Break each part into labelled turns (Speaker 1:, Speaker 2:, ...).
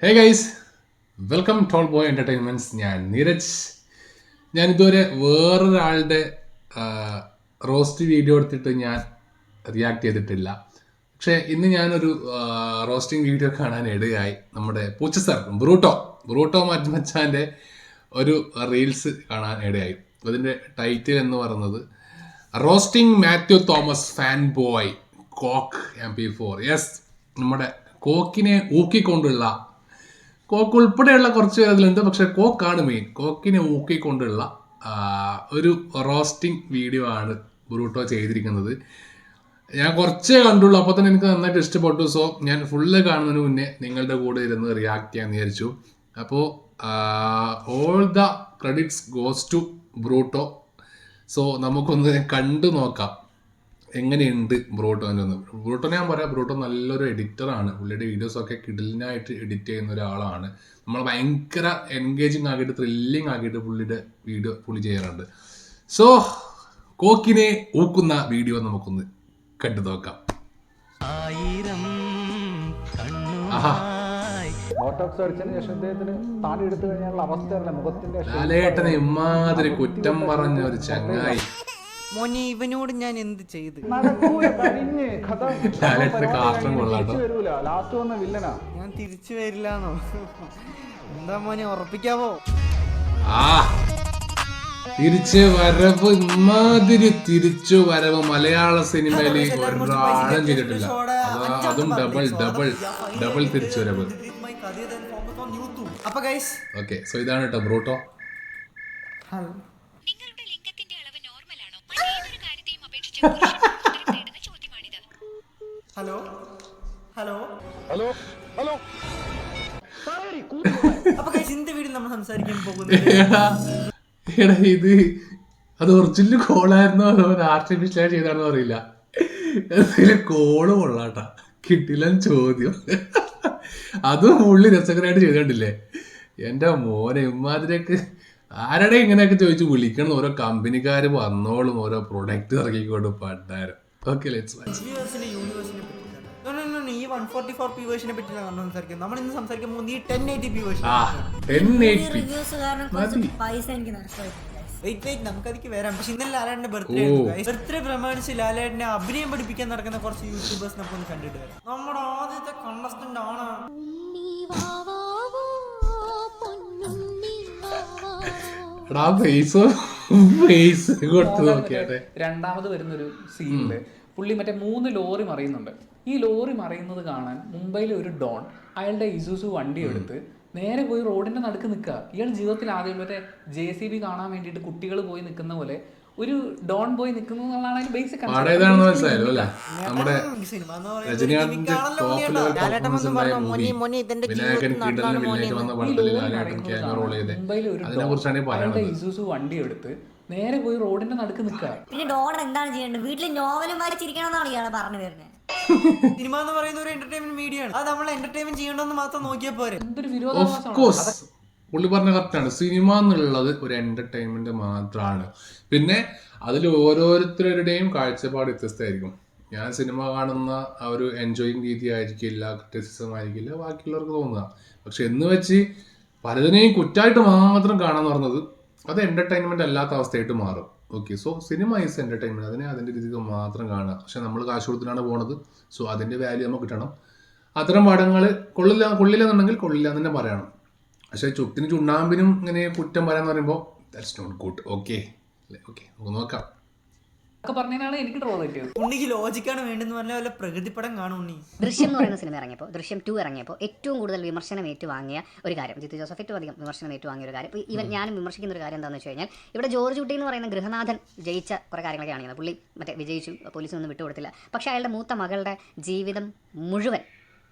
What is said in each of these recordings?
Speaker 1: Hey guys, welcome toll boy entertainments. ഞാൻ നീരജ്. ഞാനിതുവരെ വേറൊരാളുടെ റോസ്റ്റ് വീഡിയോ എടുത്തിട്ട് ഞാൻ റിയാക്ട് ചെയ്തിട്ടില്ല. പക്ഷേ ഇന്ന് ഞാനൊരു റോസ്റ്റിംഗ് വീഡിയോ കാണാൻ ഇടയായി. നമ്മുടെ പൂച്ച സാർ ബ്രൂട്ടോ മച്ചാൻ്റെ ഒരു റീൽസ് കാണാൻ ഇടയായി. അതിൻ്റെ ടൈറ്റിൽ എന്ന് പറയുന്നത് roasting Mathew Thomas fan boy കോക്ക് MP4. യെസ്, നമ്മുടെ കോക്കിനെ ഊക്കിക്കൊണ്ടുള്ള കോക്ക് ഉൾപ്പെടെയുള്ള കുറച്ച് അതിലുണ്ട്, പക്ഷെ കോക്കാണ് മെയിൻ. കോക്കിനെ ഊക്കിക്കൊണ്ടുള്ള ഒരു റോസ്റ്റിംഗ് വീഡിയോ ആണ് ബ്രൂട്ടോ ചെയ്തിരിക്കുന്നത്. ഞാൻ കുറച്ചേ കണ്ടുള്ളൂ, അപ്പോൾ തന്നെ എനിക്ക് നന്നായിട്ട് ഇഷ്ടപ്പെട്ടു. സോ ഞാൻ ഫുള്ള് കാണുന്നതിന് മുന്നേ നിങ്ങളുടെ കൂടെ ഇരുന്ന് റിയാക്ട് ചെയ്യാൻ വിചാരിച്ചു. അപ്പോൾ all the credits goes to Bruto. So നമുക്കൊന്ന് കണ്ടു നോക്കാം എങ്ങനെയുണ്ട് ബ്രൂട്ടോനെ ഒന്ന്. ബ്രൂട്ടോനെ ഞാൻ പറയാം, ബ്രൂട്ടോ നല്ലൊരു എഡിറ്ററാണ്. പുള്ളിയുടെ വീഡിയോസൊക്കെ കിടലിനായിട്ട് എഡിറ്റ് ചെയ്യുന്ന ഒരാളാണ്. നമ്മൾ ഭയങ്കര എൻഗേജിങ് ആക്കിയിട്ട് ത്രില്ലിങ് ആക്കിയിട്ട് പുള്ളിയുടെ വീഡിയോ പുള്ളി ചെയ്യാറുണ്ട്. സോ കോക്കിനെ ഊക്കുന്ന വീഡിയോ നമുക്കൊന്ന് കണ്ടു നോക്കാം.
Speaker 2: ബോട്ടോക്സ് അടിച്ചതിന് ശേഷം ഇദ്ദേഹത്തിന് താടി എടുത്തു കഴിഞ്ഞാൽ അവസ്ഥയല്ല മുഖത്തിന്റെ
Speaker 1: ലാലേട്ടനെ ഇമാതിരി കുറ്റം പറഞ്ഞ ഒരു ചങ്ങായി.
Speaker 3: മോനെ ഇവനോട് ഞാൻ എന്ത് ചെയ്ത്?
Speaker 2: ലാസ്റ്റ് വന്ന വില്ലനാ.
Speaker 3: ഞാൻ തിരിച്ചു വരില്ലാന്നോ? എന്താ മോനെ, ഉറപ്പിക്കാവോ?
Speaker 1: തിരിച്ചു വരവ്, ഇമാതിരി തിരിച്ചു വരവ് മലയാള സിനിമയിൽ ഒരാളും ചെയ്തിട്ടില്ല. അതും ഡബിൾ തിരിച്ചു വരവ്. ഓക്കെ, സോ ഇതാണ് കേട്ടോ ബ്രൂട്ടോ.
Speaker 3: ഹലോ ഹലോ
Speaker 2: ഹലോ ഹലോ
Speaker 3: അപ്പൊ ഗൈസ്, ഇന്നത്തെ വീഡിയോ നമ്മൾ സംസാരിക്കാൻ പോകുന്നത്
Speaker 1: എടാ, ഇത് അത് ഒറിജിനൽ കോളായിരുന്നോ അതോ ആർട്ടിഫിഷ്യലായി ചെയ്താണെന്നോ അറിയില്ല. എന്തെങ്കിലും കോള് കൊള്ളാട്ടാ, കിട്ടില്ല ചോദ്യം. അതും ഉള്ളി രസകരമായിട്ട് ചെയ്തോണ്ടില്ലേ എൻ്റെ മോനെ. ഇമാതിരിയൊക്കെ ആരുടെ ഇങ്ങനെയൊക്കെ ചോദിച്ചു വിളിക്കണം. ഓരോ കമ്പനിക്കാർ വന്നോളും, ഓരോ പ്രൊഡക്റ്റ് ഇറക്കിക്കൊണ്ട് പണ്ടാരം. Okay, let's watch.
Speaker 3: ഈ 144p വേർഷനെ പറ്റിയാണ് നമ്മൾ സംസാരിക്കുന്നത്. നമ്മൾ ഇന്ന് സംസാരിക്കാൻ പോകുന്നത് ഈ 1080p വേർഷൻ.
Speaker 1: 1080p
Speaker 3: വെയിറ്റ് നമുക്കതിക്ക് വരാം. പക്ഷെ ഇന്നലെ ലാലേട്ടന്റെ ബർത്ത്ഡേ പ്രമാണിച്ച് ലാലേട്ടനെ അഭിനയം പഠിപ്പിക്കാൻ നടക്കുന്ന കുറച്ച് യൂട്യൂബേഴ്സ് നമുക്കൊന്ന് കണ്ടിട്ട് വരാം. നമ്മുടെ ആദ്യത്തെ കണ്ടസ്റ്റന്റ് ആണ്
Speaker 4: രണ്ടാമത് വരുന്നൊരു സീനില് പുള്ളി മറ്റേ 3 ലോറി മറിയുന്നുണ്ട്. ഈ ലോറി മറിയുന്നത് കാണാൻ മുംബൈയിലെ ഒരു ഡോൺ അയാളുടെ ഇസൂസു വണ്ടി എടുത്ത് നേരെ പോയി റോഡിന്റെ നടുക്ക് നിൽക്കുക. ഇയാൾ ജീവിതത്തിൽ ആദ്യം മറ്റേ JCB കാണാൻ വേണ്ടിയിട്ട് കുട്ടികൾ പോയി നിൽക്കുന്ന പോലെ ഒരു ഡോൺ പോയി നിൽക്കുന്നു എന്നുള്ളതാണ് ബേസിക്. അയാളുടെ ഇസൂസു വണ്ടി എടുത്ത് നേരെ പോയി റോഡിന്റെ നടുക്ക് നിൽക്കുക.
Speaker 5: പിന്നെ ഡോൺ എന്താണ് ചെയ്യേണ്ടത്? വീട്ടിൽ നോവലും വായിച്ചിരിക്കണമെന്നാണ് ഇയാളെ പറഞ്ഞു വരുന്നത്.
Speaker 3: സിനിമ എന്ന് പറയുന്ന ഒരു എന്റർടൈൻമെന്റ് മീഡിയ ആണ്. അത് നമ്മൾ എന്റർടൈൻമെന്റ് ചെയ്യണമെന്ന് മാത്രം നോക്കിയാൽ പോരെ.
Speaker 4: എന്തൊരു വിരോധാഭാസമാണ്.
Speaker 1: പുള്ളി പറഞ്ഞ കറക്റ്റാണ്. സിനിമ എന്നുള്ളത് ഒരു എന്റർടൈൻമെന്റ് മാത്രമാണ്. പിന്നെ അതിൽ ഓരോരുത്തരുടെയും കാഴ്ചപ്പാട് വ്യത്യസ്തമായിരിക്കും. ഞാൻ സിനിമ കാണുന്ന ആ ഒരു എൻജോയിങ് രീതി ആയിരിക്കില്ല, ക്രിറ്റിസിസം ആയിരിക്കില്ല ബാക്കിയുള്ളവർക്ക് തോന്നുക. പക്ഷെ എന്ന് വെച്ച് പലതിനെയും കുറ്റമായിട്ട് മാത്രം കാണാന്ന് പറഞ്ഞത് അത് എന്റർടൈൻമെന്റ് അല്ലാത്ത അവസ്ഥയായിട്ട് മാറും. Okay, so cinema is entertainment. അതിനെ അതിൻ്റെ രീതിയിൽ മാത്രം കാണുക. പക്ഷെ നമ്മൾ കാശ് കൊടുത്തിട്ടാണ് പോണത്. സോ അതിൻ്റെ വാല്യൂ നമുക്ക് കിട്ടണം. അത്തരം പടങ്ങൾ കൊള്ളില്ലെന്നുണ്ടെങ്കിൽ കൊള്ളില്ല എന്ന് തന്നെ പറയണം. പക്ഷെ ചുട്ടിന് ചുണ്ണാമ്പിനും ഇങ്ങനെ കുറ്റം പറയാന്ന് പറയുമ്പോൾ ദാറ്റ്സ് നോട്ട് ഗുഡ്. ഓക്കെ നമുക്ക് നോക്കാം.
Speaker 4: എനിക്ക് ട്രോൾ കിട്ടിയത്
Speaker 3: ഉണ്ണിക്ക് ലോജിക്കാണ് വേണ്ടെന്ന് പറഞ്ഞ പോലെ പ്രകൃതി പടം കാണും ഉണ്ണി.
Speaker 5: ദൃശ്യം എന്ന് പറയുന്ന സിനിമ ഇറങ്ങിയപ്പോൾ, ദൃശ്യം 2 ഇറങ്ങിയപ്പോൾ ഏറ്റവും കൂടുതൽ വിമർശനം ഏറ്റുവാങ്ങിയ ഒരു കാര്യം, ജിത്തു ജോസഫ് ഏറ്റവും അധികം വിമർശനം ഏറ്റുവാങ്ങിയ ഒരു കാര്യം, ഈവൻ ഞാനും വിമർശിക്കുന്ന ഒരു കാര്യം എന്താണെന്ന് വെച്ച് കഴിഞ്ഞാൽ, ഇവിടെ ജോർജ് കുട്ടി എന്ന് പറയുന്ന ഗൃഹനാഥൻ ജയിച്ച കുറേ കാര്യങ്ങളൊക്കെ കാണിക്കുന്നത്. പുള്ളി മറ്റേ വിജയിച്ചു, പോലീസിനൊന്നും വിട്ടുകൊടുത്തില്ല. പക്ഷേ അയാളുടെ മൂത്ത മകളുടെ ജീവിതം മുഴുവൻ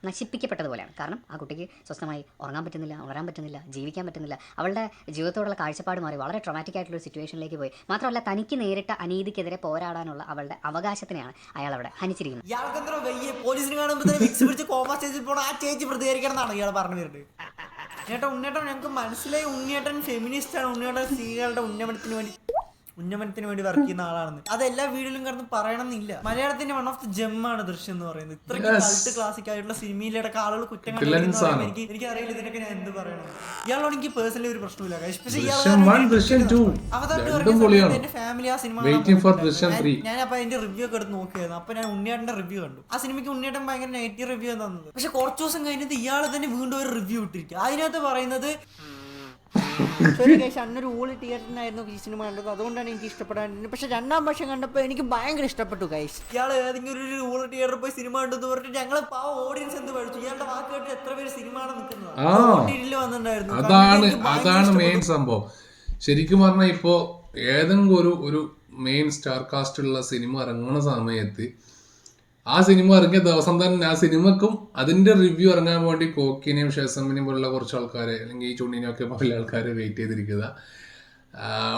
Speaker 5: നശിപ്പിക്കപ്പെട്ടതുപോലെയാണ്. കാരണം ആ കുട്ടിക്ക് സ്വസ്ഥമായി ഉറങ്ങാൻ പറ്റുന്നില്ല, ഉണരാൻ പറ്റുന്നില്ല, ജീവിക്കാൻ പറ്റുന്നില്ല. അവളുടെ ജീവിതത്തോടുള്ള കാഴ്ചപ്പാട് മാറി വളരെ ട്രോമാറ്റിക് ആയിട്ടുള്ള സിറ്റുവേഷനിലേക്ക് പോയി. മാത്രമല്ല, തനിക്ക് നേരിട്ട അനീതിക്കെതിരെ പോരാടാനുള്ള അവളുടെ അവകാശത്തിനെയാണ് അയാൾ അവിടെ ഹനിച്ചിരിക്കുന്നത്.
Speaker 3: ഇയാൾ പറഞ്ഞു വരുന്നത് ഉണ്ണിയേട്ടൻ ഞങ്ങൾക്ക് മനസ്സിലായി. ഉണ്ണിയേട്ടൻ ഫെമിനിസ്റ്റ് ആണ്. ഉണ്ണിയേട്ടൻ സ്ത്രീകളുടെ ഉന്നമനത്തിന് വേണ്ടി ഉന്നമനത്തിന് വേണ്ടി വർക്ക് ചെയ്യുന്ന ആളാണെന്ന്. അത് എല്ലാ വീഡിയോയിലും കിടന്ന് പറയണമെന്നില്ല. മലയാളത്തിന്റെ വൺ ഓഫ് ദി ജെമ്മാണ് ദൃശ്യം എന്ന് പറയുന്നത്. ഇത്രയ്ക്ക് കൾട്ട് ക്ലാസിക് ആയിട്ടുള്ള സിനിമയിലടക്കം ആളുകൾ കുറ്റം കണ്ടുപിടിക്കുന്ന എനിക്ക് അറിയില്ല ഇതിനൊക്കെ ഞാൻ എന്ത് പറയണം. ഇയാളോട് എനിക്ക് പേഴ്സണലി ഒരു പ്രശ്നമില്ല. പക്ഷേ എന്റെ ഫാമിലി ആ സിനിമ ഞാൻ അപ്പൊ അതിന്റെ റിവ്യൂ ഒക്കെ എടുത്ത് നോക്കിയായിരുന്നു. അപ്പൊ ഞാൻ ഉണ്ണിയേട്ടന്റെ റിവ്യൂ കണ്ടു. ആ സിനിമയ്ക്ക് ഉണ്ണിയേട്ടൻ ഭയങ്കര നെഗറ്റീവ് റിവ്യൂ തന്നത്. പക്ഷെ കുറച്ച് ദിവസം കഴിഞ്ഞിട്ട് ഇയാൾ തന്നെ വീണ്ടും ഒരു റിവ്യൂ ഇട്ടിരിക്കുക. അതിനകത്ത് പറയുന്നത് അന്നൊരു ഓൾ തിയേറ്ററിനായിരുന്നു ഈ സിനിമ കണ്ടത്, അതുകൊണ്ടാണ് എനിക്ക് ഇഷ്ടപ്പെടാൻ. പക്ഷെ രണ്ടാം വർഷം കണ്ടപ്പോൾ എനിക്ക് ഭയങ്കര ഇഷ്ടപ്പെട്ടു ഗൈസ്. ഇയാൾ ഏതെങ്കിലും ഒരു ഓൾ തിയേറ്ററിൽ പോയി സിനിമ കണ്ടെന്ന് പറഞ്ഞിട്ട് ഞങ്ങൾ പാവ ഓഡിയൻസ് എന്ത് പഠിച്ചു. ഇയാളുടെ വാക്ക് കേട്ട് എത്ര പേര് സിനിമ വന്നിട്ടുണ്ടായിരുന്നു.
Speaker 1: അതാണ് മെയിൻ സംഭവം. ശരിക്കും പറഞ്ഞാൽ ഇപ്പോ ഏതെങ്കിലും ഒരു മെയിൻ സ്റ്റാർ കാസ്റ്റ് ഉള്ള സിനിമ ഇറങ്ങുന്ന സമയത്ത് ആ സിനിമ ഇറങ്ങിയ ദിവസം തന്നെ ആ സിനിമക്കും അതിന്റെ റിവ്യൂ ഇറങ്ങാൻ വേണ്ടി കോക്കിനെയും ഷെസമിനെയും പോലുള്ള കുറച്ച് ആൾക്കാരെ അല്ലെങ്കിൽ ഈ ചുണ്ണിനെയും ഒക്കെ പോലെ ആൾക്കാരെ വെയിറ്റ് ചെയ്തിരിക്കുക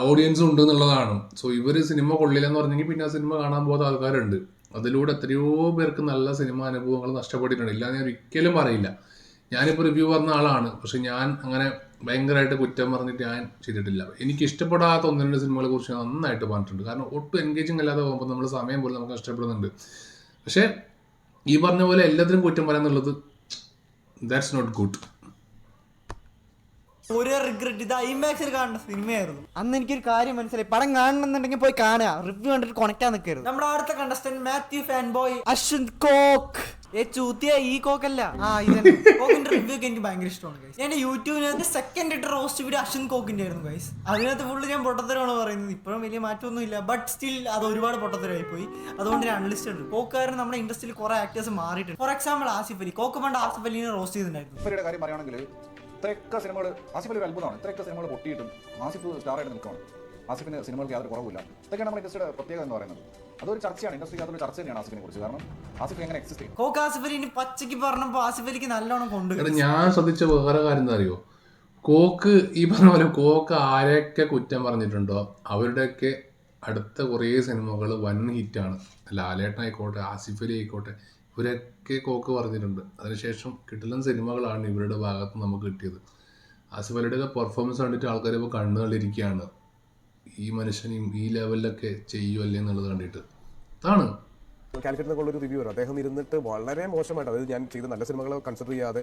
Speaker 1: ഓഡിയൻസും ഉണ്ട് എന്നുള്ളതാണ്. സോ ഇവര് സിനിമ കൊള്ളില്ലെന്ന് പറഞ്ഞെങ്കിൽ പിന്നെ ആ സിനിമ കാണാൻ പോകുന്ന ആൾക്കാരുണ്ട്. അതിലൂടെ എത്രയോ പേർക്ക് നല്ല സിനിമ അനുഭവങ്ങൾ നഷ്ടപ്പെട്ടിട്ടുണ്ട്. ഇല്ല ഞാൻ ഒരിക്കലും പറയില്ല. ഞാനിപ്പോൾ റിവ്യൂ പറഞ്ഞ ആളാണ്, പക്ഷെ ഞാൻ അങ്ങനെ ഭയങ്കരമായിട്ട് കുറ്റം പറഞ്ഞിട്ട് ഞാൻ ചെയ്തിട്ടില്ല. എനിക്ക് ഇഷ്ടപ്പെടാത്ത ഒന്ന് രണ്ട് സിനിമകളെ കുറിച്ച് ഞാൻ നന്നായിട്ട് പറഞ്ഞിട്ടുണ്ട്. കാരണം ഒട്ടും എൻഗേജിങ് അല്ലാതെ പോകുമ്പോൾ നമ്മൾ സമയം പോലും നമുക്ക് നഷ്ടപ്പെടുന്നുണ്ട്. പക്ഷെ ഈ പറഞ്ഞ പോലെ എല്ലാത്തിനും കുറ്റം പറയാന്നുള്ളത് ദാറ്റ്സ് നോട്ട് ഗുഡ്.
Speaker 3: ഒരു റിഗ്രറ്റ്, ഇത് ഐമാക്സിൽ കാണുന്ന സിനിമയായിരുന്നു. അന്ന് എനിക്കൊരു കാര്യം മനസ്സിലായി, പടം കാണണമെന്നുണ്ടെങ്കിൽ പോയി കാണുക, റിവ്യൂ കണ്ടിട്ട് കൊണക്റ്റാൻ നിൽക്കരുത്. നമ്മുടെ അടുത്ത contestant Mathew fan boy Ashwanth Kok. ഈ കോക്കല്ല, കോക്കിന്റെ റിവ്യൂ ഒക്കെ എനിക്ക് ഭയങ്കര ഇഷ്ടമാണ്. ഞാൻ യൂട്യൂബിനകത്ത് സെക്കൻഡ് ഇട്ട റോസ്റ്റ് വീഡിയോ അശ്വിന്ത് കോക്കിന്റെ ആയിരുന്നു ഗൈസ്. അതിനകത്ത് ഫുള്ള് ഞാൻ പൊട്ടത്തരമാണ് പറയുന്നത്. ഇപ്പോഴും വലിയ മാറ്റമൊന്നും ഇല്ല, ബട്ട് സ്റ്റിൽ അത് ഒരുപാട് പൊട്ടത്തരമായി പോയി. അതുകൊണ്ട് ഞാൻ അൺലിസ്റ്റഡ്. കോക്കുകാരൻ നമ്മുടെ ഇൻഡസ്ട്രിയിൽ കുറെ ആക്ടേഴ്സ് മാറിയിട്ടുണ്ട്. For example Asif Ali. കോക്ക് പണ്ട് ആസിഫ് അലിനെ റോസ്റ്റ് ചെയ്തിട്ടുണ്ടായിരുന്നു.
Speaker 2: കാര്യം പറയുകയാണെങ്കിൽ ഇത്രയൊക്കെ സിനിമകൾ ആസിഫ് അലി ഒരു അത്ഭുതമാണ്. ഇത്രയൊക്കെ സിനിമകൾ പൊട്ടിയിട്ടും ആസിഫ് സ്റ്റാറായിട്ട് നിൽക്കുകയാണ്. ആസിഫിന് സിനിമകൾക്ക് യാതൊരു കുറവില്ല. ഇതൊക്കെയാണ് നമ്മുടെ ഇൻഡസ്ട്രിയുടെ പ്രത്യേകത എന്ന് പറയുന്നത്. അതൊരു ചർച്ചയാണ്, ഇൻഡസ്ട്രി അതൊരു ചർച്ച തന്നെയാണ് ആസിഫിനെ കുറിച്ച്. കാരണം ആസിഫ് എങ്ങനെ എക്സിസ്റ്റ് ചെയ്യും.
Speaker 3: കോക്ക് ആസിഫ് അലിന് പച്ചയ്ക്ക് പറഞ്ഞപ്പോൾ ആസിഫ് അലിക്ക് നല്ലോണം കൊണ്ടുപോയി.
Speaker 1: ഞാൻ ശ്രദ്ധിച്ച വേറെ കാര്യം എന്താ അറിയോ, കോക്ക് ഈ പറഞ്ഞ പോലെ കോക്ക് ആരെയൊക്കെ കുറ്റം പറഞ്ഞിട്ടുണ്ടോ അവരുടെയൊക്കെ അടുത്ത കുറേ സിനിമകൾ വൻ ഹിറ്റാണ്. ലാലേട്ടനായിക്കോട്ടെ ആസിഫ് അലി ആയിക്കോട്ടെ ഇവരൊക്കെ കോക്ക് പറഞ്ഞിട്ടുണ്ട്. അതിനുശേഷം കിട്ടുന്ന സിനിമകളാണ് ഇവരുടെ ഭാഗത്ത് നമുക്ക് കിട്ടിയത്. ആസിഫ് അലിയുടെ പെർഫോമൻസ് കണ്ടിട്ട് ആൾക്കാർ ഇപ്പോൾ കണ്ണുകളിരിക്കുകയാണ്, ഈ മനുഷ്യനെയും ഈ ലെവലിലൊക്കെ ചെയ്യുമല്ലേ എന്നുള്ളത് കണ്ടിട്ട്. അതാണ്
Speaker 6: കാലിക്കറ്റിൽ നിന്നുള്ള റിവ്യൂവർ അദ്ദേഹം ഇരുന്നിട്ട് വളരെ മോശമായിട്ട്, അതായത് ഞാൻ ചെയ്ത നല്ല സിനിമകളെ കൺസിഡർ ചെയ്യാതെ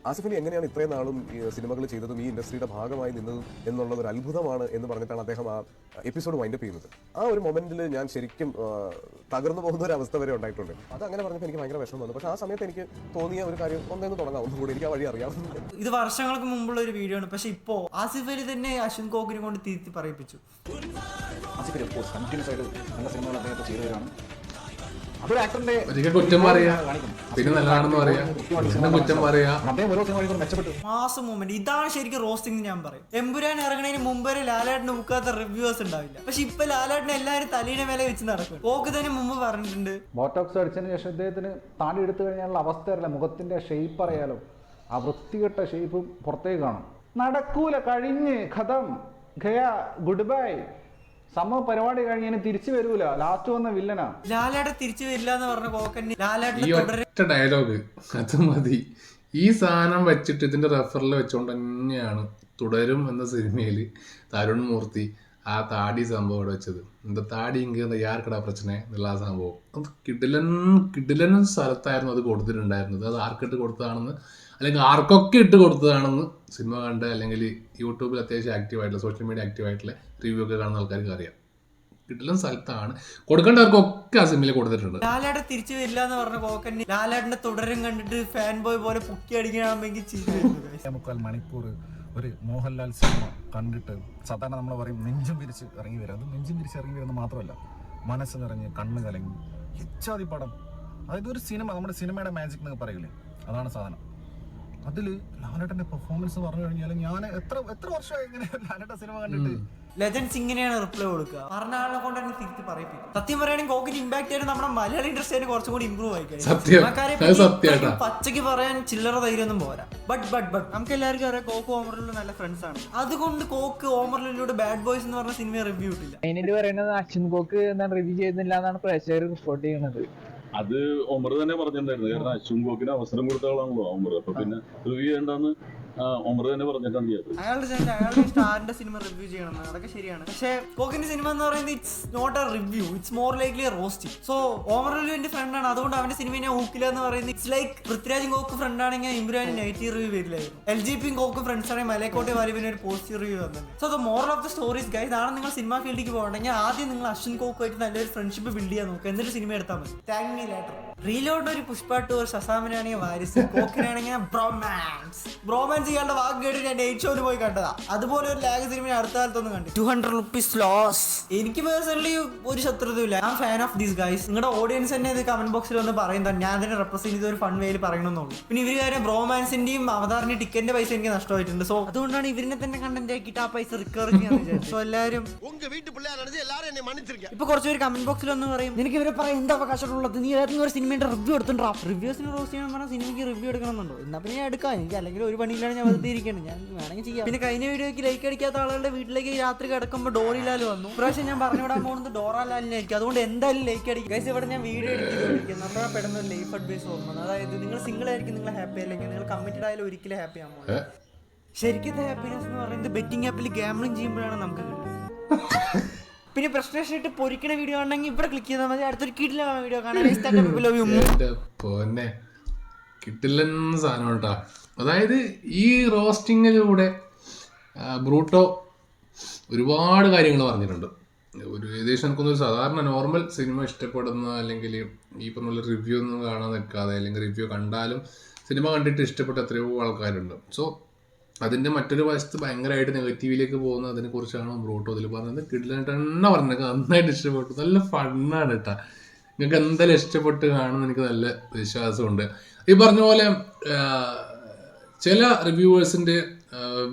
Speaker 6: ആസിഫ് അലി എങ്ങനെയാണ് ഇത്രയും നാളും സിനിമകൾ ചെയ്തതും ഈ ഇൻഡസ്ട്രിയുടെ ഭാഗമായി നിന്നതും എന്നുള്ളത് ഒരു അത്ഭുതമാണ് എന്ന് പറഞ്ഞിട്ടാണ് അദ്ദേഹം ആ എപ്പിസോഡ് വൈൻഡപ്പ് ചെയ്യുന്നത്. ആ ഒരു മൊമെന്റിൽ ഞാൻ ശരിക്കും തകർന്നു പോകുന്ന ഒരു അവസ്ഥ വരെ ഉണ്ടായിട്ടുണ്ട്. അത് അങ്ങനെ പറഞ്ഞപ്പോൾ എനിക്ക് ഭയങ്കര വിഷമം വന്നു. പക്ഷെ ആ സമയത്ത് എനിക്ക് തോന്നിയ ഒരു കാര്യം ഒന്നേന്ന് തുടങ്ങാം, ഒന്നുകൂടി എനിക്ക് ആ വഴി അറിയാം.
Speaker 3: ഇത് വർഷങ്ങൾക്ക് മുമ്പുള്ള ഒരു വീഡിയോ ആണ്. പക്ഷെ ഇപ്പോ ആസിഫ് അലി തന്നെ അശ്വിൻ കോക്കിനെ കൊണ്ട് തിരുത്തി പറയിപ്പിച്ചു.
Speaker 2: ആസിഫ് അലി കണ്ടിന്യൂസ് ആയിട്ട് നല്ല സിനിമകൾ അദ്ദേഹത്തെ ചെയ്തവരാണ്.
Speaker 1: ഒരിക്കൽ കുറ്റം പറയാ, പിന്നെ നല്ലതാണെന്ന് പറയാ, പിന്നെ കുറ്റം പറയാ.
Speaker 3: മാസം മൂവ്മെന്റ് ഇതാണ് ശരിക്കും റോസ്റ്റിംഗ്. ഞാൻ പറയും, എമ്പുരാൻ ഇറങ്ങുന്നതിന് മുമ്പ് വരെ ലാലേട്ടന് മുക്കാത്ത റിവ്യൂസ് ഉണ്ടാവില്ല. പക്ഷെ ഇപ്പൊ ലാലേട്ടന് എല്ലാവരും തലീനെ മേലെ വെച്ച് നടക്കും. കോക്ക് തന്നെ മുമ്പ് പറഞ്ഞിട്ടുണ്ട്,
Speaker 2: ബോട്ടോക്സ് അടിച്ചതിന് ശേഷം ഇദ്ദേഹത്തിന് താടി എടുത്തു കഴിഞ്ഞാലുള്ള അവസ്ഥ അറിയില്ല. മുഖത്തിന്റെ ഷേപ്പ് അറിയാലോ, ആ വൃത്തികെട്ട ഷേപ്പ് പുറത്തേക്ക് കാണും. നടക്കൂല, കഴിഞ്ഞ് ഖതം ഖയാ ഗുഡ് ബൈ. പരിപാടി കഴിഞ്ഞ് തിരിച്ചു വരൂല, ലാസ്റ്റ് വന്ന വില്ലനാ.
Speaker 3: ലാലേട്ടൻ തിരിച്ചു വരില്ല എന്ന് പറഞ്ഞ കോക്കന്നെ
Speaker 1: ഈ ഒറ്റ ഡയലോഗ് അത് മതി. ഈ സാധനം വെച്ചിട്ട് ഇതിന്റെ റെഫറിൽ വെച്ചുകൊണ്ട് തന്നെയാണ് തുടരും എന്ന സിനിമയിൽ തരുൺ മൂർത്തി ആ താടി സംഭവം അവിടെ വെച്ചത്. എന്താ താടി ഇങ്ങനെ യാർക്കടാ പ്രശ്നം എന്നുള്ള ആ സംഭവം. അത് കിടിലൻ സ്ഥലത്തായിരുന്നു അത് കൊടുത്തിട്ടുണ്ടായിരുന്നത്. അത് ആർക്കിട്ട് കൊടുത്തതാണെന്ന് അല്ലെങ്കിൽ ആർക്കൊക്കെ ഇട്ട് കൊടുത്തതാണെന്ന് സിനിമ കണ്ട് അല്ലെങ്കിൽ യൂട്യൂബിൽ അത്യാവശ്യം ആക്റ്റീവായിട്ടുള്ള സോഷ്യൽ മീഡിയ ആക്റ്റീവായിട്ടുള്ള റിവ്യൂ ഒക്കെ കാണുന്ന ആൾക്കാർക്ക് അറിയാം. കിടിലൻ സ്ഥലത്താണ്, കൊടുക്കേണ്ടവർക്കൊക്കെ ആ സിനിമയിൽ കൊടുത്തിട്ടുണ്ട്.
Speaker 3: ലാലേട്ടൻ തിരിച്ചു വരില്ല എന്ന് പറഞ്ഞ കോക്കന്നെ ലാലേട്ടന്റെ തുടരും കണ്ടിട്ട് ഫാൻ ബോയ് പോലെ പൊക്കി അടിക്കണമെങ്കിൽ
Speaker 7: 3/4 മണിക്കൂർ ഒരു മോഹൻലാൽ സിനിമ കണ്ടിട്ട് സാധാരണ നമ്മൾ പറയും നെഞ്ചും പിരിച്ച് ഇറങ്ങി വരും. അത് നെഞ്ചും പിരിച്ച് ഇറങ്ങി വരുന്നത് മാത്രമല്ല, മനസ്സ് നിറഞ്ഞ് കണ്ണ് കലങ്ങി ഇച്ഛാതി പടം. അതായത് ഒരു സിനിമ, നമ്മുടെ സിനിമയുടെ മാജിക് എന്നൊക്കെ പറയില്ലേ, അതാണ് സാധനം. അതിൽ ലാലേട്ടന്റെ പെർഫോമൻസ് പറഞ്ഞു കഴിഞ്ഞാൽ ഞാൻ എത്ര വർഷമായി ഇങ്ങനെ ലാലേട്ട സിനിമ കണ്ടിട്ട്.
Speaker 3: ലെജൻസ് ഇങ്ങനെയാണ് റിപ്ലൈ കൊടുക്കുക, പറഞ്ഞ ആളെ കൊണ്ട് തന്നെ തിരിച്ച് പറയിപ്പിക്കും. സത്യം പറയുകയാണെങ്കിൽ കോക്കിന് ഇമ്പാക്ട് ആയിട്ട് നമ്മുടെ മലയാള ഇൻഡസ്ട്രിയിൽ കുറച്ചും കൂടി ഇമ്പ്രൂവ് ആയി കഴിഞ്ഞു. പച്ചയ്ക്ക് പറയാൻ ചില്ലറ ധൈര്യമൊന്നും പോരാ. ബട്ട് നമുക്ക് എല്ലാവർക്കും അറിയാം കോക്ക് ഓമറിലുള്ള നല്ല ഫ്രണ്ട്സ് ആണ്. അതുകൊണ്ട് കോക്ക് ഓമറിലൂടെ ബാഡ് ബോയ്സ് എന്ന് പറഞ്ഞ സിനിമ റിവ്യൂ ഇട്ടില്ല.
Speaker 8: അതിനായിട്ട് പറയുന്നത് അശ്വിൻ കോക്ക് എന്താണ് റിവ്യൂ ചെയ്യുന്നില്ല എന്നാണ് പ്രേക്ഷകർ റിപ്പോർട്ട് ചെയ്യുന്നത്.
Speaker 9: അത് ഒമർ തന്നെ പറഞ്ഞിട്ടുണ്ടായിരുന്നു. കാരണം അശ്വിൻ കോക്കിന് അവസരം കൊടുത്ത ആളാണല്ലോ ഒമർ. അപ്പൊ പിന്നെ റിവ്യൂ ചെയ്യണ്ടെന്ന് ഒമർ തന്നെ പറഞ്ഞിട്ടുണ്ട്.
Speaker 3: അയാളുടെ സ്റ്റാറിന്റെ സിനിമ റിവ്യൂ ചെയ്യണം, അതൊക്കെ ശരിയാണ്. പക്ഷേ കോക്കിന്റെ സിനിമ എന്ന് പറയുന്നത് it's not a review, it's more likely a roasting. So Omar Lulu എന്റെ ഫ്രണ്ടാണ്, അതുകൊണ്ട് അവന്റെ സിനിമ ഞാൻ ഊക്കില്ല എന്ന് പറയുന്നത് ഇറ്റ്സ് ലൈക്ക് പൃഥ്വിരാജും കോക്ക് ഫ്രണ്ട് ആണെങ്കിൽ ഇമ്രാൻ നെഗറ്റീവ് റിവ്യൂ വരില്ലായിരുന്നു. LGPയും കോക്കും ഫ്രണ്ട്സ് ആണെങ്കിൽ മലയക്കോട്ടെ വാലിബിന് ഒരു പോസിറ്റീവ് റിവ്യൂ വന്നത്. So the moral of the stories guys, നാളെ നിങ്ങൾ സിനിമ ഫീൽഡിലേക്ക് പോകണമെങ്കിൽ ആദ്യം നിങ്ങൾ അശ്വിൻ കോക്കുമായിട്ട് നല്ലൊരു ഫ്രണ്ട്ഷിപ്പ് ബിൽഡ് ചെയ്യാൻ നോക്കുക, എന്നിട്ട് സിനിമ എടുത്താൽ മതി. Thank me later. റീലോഡ് ഒരു പുഷ്പ 2, ഒരു ശസാമിനാണെങ്കിൽ വാരിസ്, കോക്കിനാണെങ്കിൽ ബ്രോമാൻസ് ഇയാളുടെ വാക്ക് കേട്ട് ഞാൻ നൈറ്റ് ഷോയിൽ പോയി കണ്ടതാ. അതുപോലെ ഒരു ലാഗ് സിനിമ അടുത്ത കാലത്തൊന്നും കണ്ടു. 200 rupees ലോസ്. എനിക്ക് പേഴ്സണലി ഒരു ശത്രുതയില്ല, I am fan of these guys. നിങ്ങളുടെ ഓഡിയൻസ് തന്നെ ഇത് കമന്റ് ബോക്സിൽ ഒന്ന് പറയുന്നത്, ഞാൻ തന്നെ റെപ്രസെന്റ് ചെയ്ത് ഒരു ഫൺ വേയിൽ പറയണമെന്നുള്ളൂ. പിന്നെ ഇവർ കാര്യം ബ്രോമാൻസിന്റെയും അവതാറിന്റെയും ടിക്കറ്റിന്റെ പൈസ എനിക്ക് നഷ്ടമായിട്ടുണ്ട്. സോ അതുകൊണ്ടാണ് ഇവരിനെ തന്നെ കണ്ടന്റ് ആക്കിയിട്ട് ആ പൈസ റിക്കവർ ചെയ്യാന്ന് വിചാരിച്ചു. സോ എല്ലാവരും ഇപ്പൊ കുറച്ചുപേര് കമന്റ് ബോക്സിൽ ഒന്ന് പറയും, നിനക്ക് ഇവരെ പറയാൻ എന്താ അവകാശമുള്ളത്, നീ ഏതെങ്കിലും ഒരു സിനിമയുടെ റിവ്യൂ എടുത്തിട്ടുണ്ടോ? റിവ്യൂസിന് റോസ്റ്റ് ചെയ്യാൻ പറഞ്ഞാൽ സിനിമയ്ക്ക് റിവ്യൂ എടുക്കണമെന്നുണ്ടോ? എന്നാ പിന്നെ ഞാൻ എടുക്കാം, എനിക്ക് അല്ലെങ്കിൽ ഒരു പണിയിലാണ് ഞാൻ വെറുതെ ഇരിക്കുന്നത്, ഞാൻ വേണമെങ്കിൽ ചെയ്യാം. പിന്നെ കഴിഞ്ഞ വീഡിയോക്ക് ലൈക്ക് അടിക്കാത്ത ആളുകളുടെ വീട്ടിലേക്ക് രാത്രി കിടക്കുമ്പോൾ ഡോറിലാൽ വന്നു. പ്രാവശ്യം ഞാൻ പറഞ്ഞുവിടാൻ പോകുന്നത് ഡോറാലാലിനായിരിക്കും, അതുകൊണ്ട് എന്തായാലും ലൈക്ക് അടിക്കും ഗൈസ്. ഇവിടെ ഞാൻ വീഡിയോ എടുക്കും, നമ്മളെ പെടുന്ന ലൈഫ് അഡ്വൈസ് ഓർമ്മ. അതായത് നിങ്ങൾ സിംഗിൾ ആയിരിക്കും, നിങ്ങൾ ഹാപ്പി അല്ലെങ്കിൽ നിങ്ങൾ കമ്മിറ്റഡ് ആയാലും ഒരിക്കലും ഹാപ്പി ആകുമ്പോൾ. ശരിക്കും ഹാപ്പിനെസ് എന്ന് പറയുന്നത് ബെറ്റിംഗ് ആപ്പിൽ ഗാംബ്ലിംഗ് ചെയ്യുമ്പോഴാണ് നമുക്ക് കിട്ടുന്നത്. പിന്നെ പ്രശ്നേഷൻ ഇട്ട് പൊരിക്കണ വീഡിയോ ആണെങ്കിൽ ഇവിടെ ക്ലിക്ക് ചെയ്താൽ മതി, അടുത്തൊരു കിടിലാണ് വീഡിയോ കാണാൻ.
Speaker 1: കിട്ടില്ലെന്ന് സാധനം കേട്ടോ. അതായത് ഈ റോസ്റ്റിങ്ങിലൂടെ ബ്രൂട്ടോ ഒരുപാട് കാര്യങ്ങൾ പറഞ്ഞിട്ടുണ്ട്. ഒരു ഏകദേശം എനിക്കൊന്നൊരു സാധാരണ നോർമൽ സിനിമ ഇഷ്ടപ്പെടുന്ന, അല്ലെങ്കിൽ ഈ പറഞ്ഞ റിവ്യൂ ഒന്നും കാണാൻ നിൽക്കാതെ, അല്ലെങ്കിൽ റിവ്യൂ കണ്ടാലും സിനിമ കണ്ടിട്ട് ഇഷ്ടപ്പെട്ട എത്രയോ ആൾക്കാരുണ്ട്. സോ അതിൻ്റെ മറ്റൊരു വശത്ത് ഭയങ്കരമായിട്ട് നെഗറ്റീവിലേക്ക് പോകുന്ന അതിനെക്കുറിച്ചാണ് ബ്രൂട്ടോ അതിൽ പറഞ്ഞത്. കിടിലായിട്ട് തന്നെ പറഞ്ഞത്, നന്നായിട്ട് ഇഷ്ടപ്പെട്ടു, നല്ല ഫണ്ണാണ് കേട്ടോ. നിങ്ങൾക്ക് എന്തായാലും ഇഷ്ടപ്പെട്ട് കാണുമെന്ന് എനിക്ക് നല്ല വിശ്വാസമുണ്ട്. ഈ പറഞ്ഞ പോലെ ചില റിവ്യൂവേഴ്സിൻ്റെ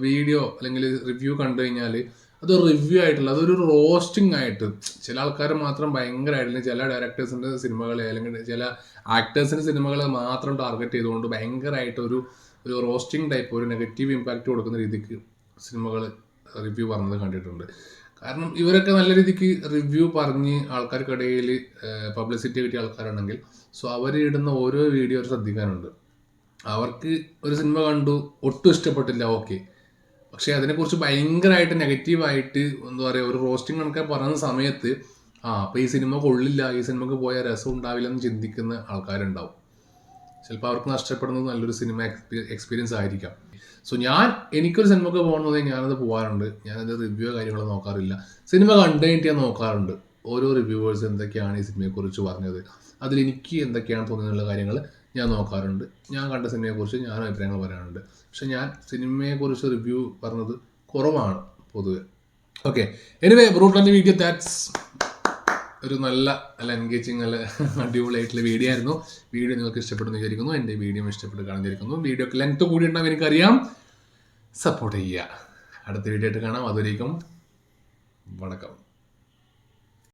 Speaker 1: വീഡിയോ അല്ലെങ്കിൽ റിവ്യൂ കണ്ടു കഴിഞ്ഞാൽ അത് റിവ്യൂ ആയിട്ടുള്ള, അതൊരു റോസ്റ്റിംഗ് ആയിട്ട് ചില ആൾക്കാർ മാത്രം ഭയങ്കരമായിട്ട്, ചില ഡയറക്ടേഴ്സിൻ്റെ സിനിമകളെ അല്ലെങ്കിൽ ചില ആക്ടേഴ്സിൻ്റെ സിനിമകളെ മാത്രം ടാർഗറ്റ് ചെയ്തുകൊണ്ട് ഭയങ്കരമായിട്ട് ഒരു റോസ്റ്റിംഗ് ടൈപ്പ്, ഒരു നെഗറ്റീവ് ഇമ്പാക്റ്റ് കൊടുക്കുന്ന രീതിക്ക് സിനിമകൾ റിവ്യൂ പറഞ്ഞത് കണ്ടിട്ടുണ്ട്. കാരണം ഇവരൊക്കെ നല്ല രീതിക്ക് റിവ്യൂ പറഞ്ഞ് ആൾക്കാർക്കിടയിൽ പബ്ലിസിറ്റി കിട്ടിയ ആൾക്കാരാണെങ്കിൽ സോ അവർ ഇടുന്ന ഓരോ വീഡിയോ ശ്രദ്ധിക്കാനുണ്ട്. അവർക്ക് ഒരു സിനിമ കണ്ടു, ഒട്ടും ഇഷ്ടപ്പെട്ടില്ല, ഓക്കെ, പക്ഷേ അതിനെക്കുറിച്ച് ഭയങ്കരമായിട്ട് നെഗറ്റീവായിട്ട് എന്താ പറയുക, ഒരു റോസ്റ്റിംഗ് കണക്കെ പറയുന്ന സമയത്ത് അപ്പോൾ ഈ സിനിമ കൊള്ളില്ല, ഈ സിനിമക്ക് പോയാൽ രസം ഉണ്ടാവില്ല എന്ന് ചിന്തിക്കുന്ന ആൾക്കാരുണ്ടാവും. ചിലപ്പോൾ അവർക്ക് നഷ്ടപ്പെടുന്നത് നല്ലൊരു സിനിമ എക്സ്പീരിയൻസ് ആയിരിക്കാം. സോ എനിക്കൊരു സിനിമക്ക് പോകുന്നത് ഞാനത് പോകാറുണ്ട്, ഞാനത് റിവ്യൂ കാര്യങ്ങൾ നോക്കാറില്ല. സിനിമ കണ്ടു കഴിഞ്ഞിട്ട് ഞാൻ നോക്കാറുണ്ട് ഓരോ റിവ്യൂവേഴ്സ് എന്തൊക്കെയാണ് ഈ സിനിമയെക്കുറിച്ച് പറഞ്ഞത്, അതിലെനിക്ക് എന്തൊക്കെയാണ് തോന്നിയുള്ള കാര്യങ്ങൾ ഞാൻ നോക്കാറുണ്ട്. ഞാൻ കണ്ട സിനിമയെക്കുറിച്ച് ഞാൻ അഭിപ്രായങ്ങൾ പറയാറുണ്ട്. പക്ഷെ ഞാൻ സിനിമയെക്കുറിച്ച് റിവ്യൂ പറഞ്ഞത് കുറവാണ് പൊതുവെ. ഓക്കെ, എനിവേ ബ്രൂട്ടോൻ്റെ വീഡിയോ ദാറ്റ്സ് ഒരു നല്ല എൻഗേജിങ്, നല്ല അടിപൊളിയായിട്ടുള്ള വീഡിയോ ആയിരുന്നു. വീഡിയോ നിങ്ങൾക്ക് ഇഷ്ടപ്പെടുന്നു വിചാരിക്കുന്നു. എൻ്റെ വീഡിയോ ഇഷ്ടപ്പെട്ട് കാണുന്നിരിക്കുന്നു. വീഡിയോക്ക് ലെങ്ത് കൂടി ഉണ്ടാവും എനിക്കറിയാം. സപ്പോർട്ട് ചെയ്യുക. അടുത്ത വീഡിയോ ആയിട്ട് കാണാം. അതുവരേക്കും വണക്കം.